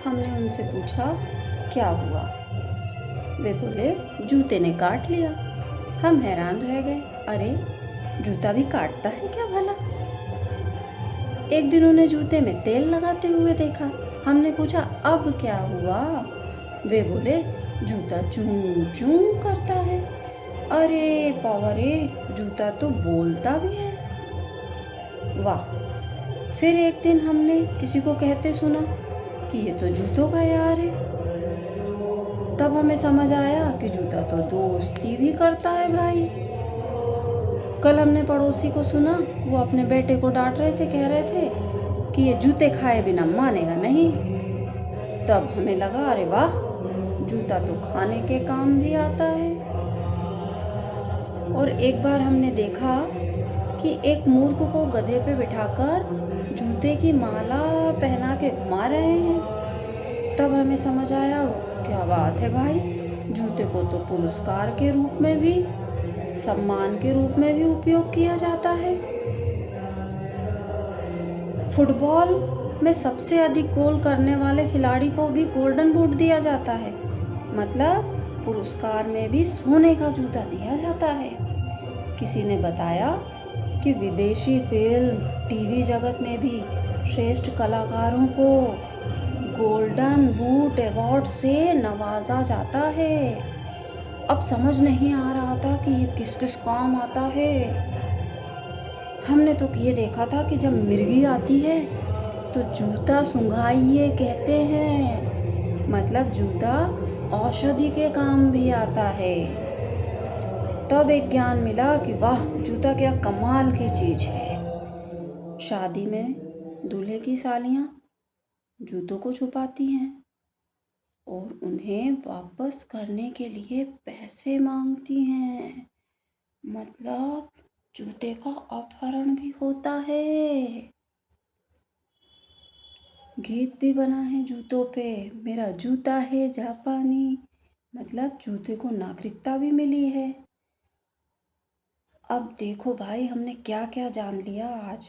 हमने उनसे पूछा, क्या हुआ? वे बोले, जूते ने काट लिया। हम हैरान रह गए, अरे जूता भी काटता है क्या भला? एक दिन उन्हें जूते में तेल लगाते हुए देखा। हमने पूछा, अब क्या हुआ? वे बोले, जूता चूं चूं करता है। अरे पावा रे, जूता तो बोलता भी है। वाह! फिर एक दिन हमने किसी को कहते सुना कि ये तो जूतों का यार है। तब हमें समझ आया कि जूता तो दोस्ती भी करता है भाई। कल हमने पड़ोसी को सुना, वो अपने बेटे को डांट रहे थे, कह रहे थे कि ये जूते खाए बिना मानेगा नहीं। तब हमें लगा, अरे वाह, जूता तो खाने के काम भी आता है। और एक बार हमने देखा कि एक मूर्ख को गधे पे बिठाकर जूते की माला पहना के घुमा रहे हैं। तब हमें समझ आया, क्या बात है भाई, जूते को तो पुरस्कार के रूप में भी, सम्मान के रूप में भी उपयोग किया जाता है। फुटबॉल में सबसे अधिक गोल करने वाले खिलाड़ी को भी गोल्डन बूट दिया जाता है, मतलब पुरस्कार में भी सोने का जूता दिया जाता है। किसी ने बताया कि विदेशी फिल्म, टीवी जगत में भी श्रेष्ठ कलाकारों को गोल्डन बूट अवार्ड से नवाजा जाता है। अब समझ नहीं आ रहा था कि ये किस किस काम आता है। हमने तो ये देखा था कि जब मिर्गी आती है तो जूता सुंघाइए कहते हैं, मतलब जूता औषधि के काम भी आता है। तब एक ज्ञान मिला कि वाह, जूता क्या कमाल की चीज है। शादी में दूल्हे की सालियां जूतों को छुपाती हैं और उन्हें वापस करने के लिए पैसे मांगती हैं, मतलब जूते का अपहरण भी होता है। गीत भी बना है जूतों पे, मेरा जूता है जापानी, मतलब जूते को नागरिकता भी मिली है। अब देखो भाई, हमने क्या क्या जान लिया आज।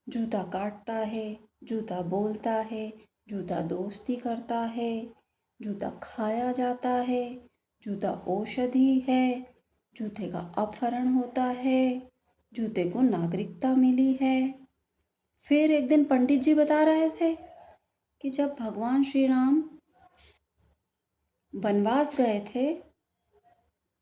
जूता काटता है, जूता बोलता है, जूता दोस्ती करता है, जूता खाया जाता है, जूता औषधि है, जूते का अपहरण होता है, जूते को नागरिकता मिली है। फिर एक दिन पंडित जी बता रहे थे कि जब भगवान श्री राम वनवास गए थे,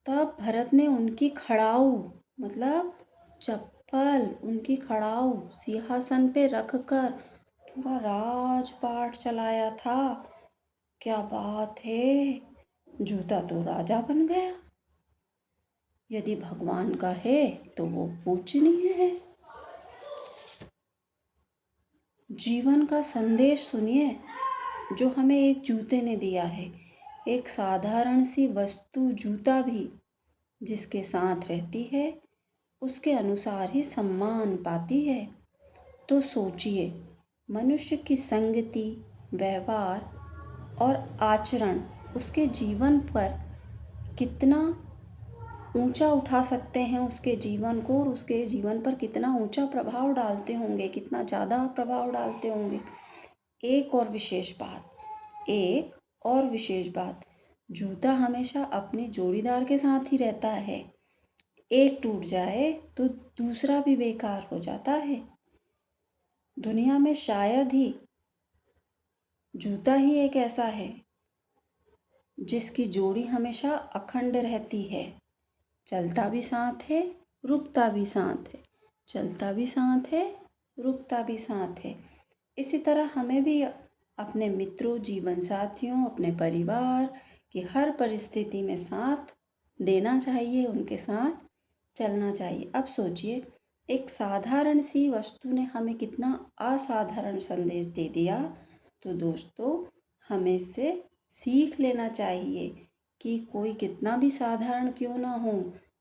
तब भरत ने उनकी खड़ाऊ, मतलब चप्पल, उनकी खड़ाऊ सिंहासन पे रखकर पूरा राजपाट चलाया था। क्या बात है, जूता तो राजा बन गया। यदि भगवान का है तो वो पूजनीय है। जीवन का संदेश सुनिए जो हमें एक जूते ने दिया है। एक साधारण सी वस्तु जूता भी जिसके साथ रहती है उसके अनुसार ही सम्मान पाती है। तो सोचिए, मनुष्य की संगति, व्यवहार और आचरण उसके जीवन पर कितना ऊंचा उठा सकते हैं, उसके जीवन को, और उसके जीवन पर कितना ऊंचा प्रभाव डालते होंगे, कितना ज़्यादा प्रभाव डालते होंगे। एक और विशेष बात, जूता हमेशा अपने जोड़ीदार के साथ ही रहता है। एक टूट जाए तो दूसरा भी बेकार हो जाता है। दुनिया में शायद ही जूता ही एक ऐसा है जिसकी जोड़ी हमेशा अखंड रहती है। चलता भी साथ है, रुकता भी साथ है, चलता भी साथ है, रुकता भी साथ है। इसी तरह हमें भी अपने मित्रों, जीवन साथियों, अपने परिवार की हर परिस्थिति में साथ देना चाहिए, उनके साथ चलना चाहिए। अब सोचिए, एक साधारण सी वस्तु ने हमें कितना असाधारण संदेश दे दिया। तो दोस्तों, हमें इससे सीख लेना चाहिए कि कोई कितना भी साधारण क्यों ना हो,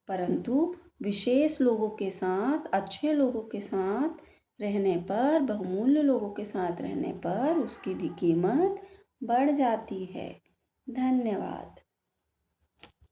परंतु विशेष लोगों के साथ, अच्छे लोगों के साथ रहने पर, बहुमूल्य लोगों के साथ रहने पर उसकी भी कीमत बढ़ जाती है। धन्यवाद।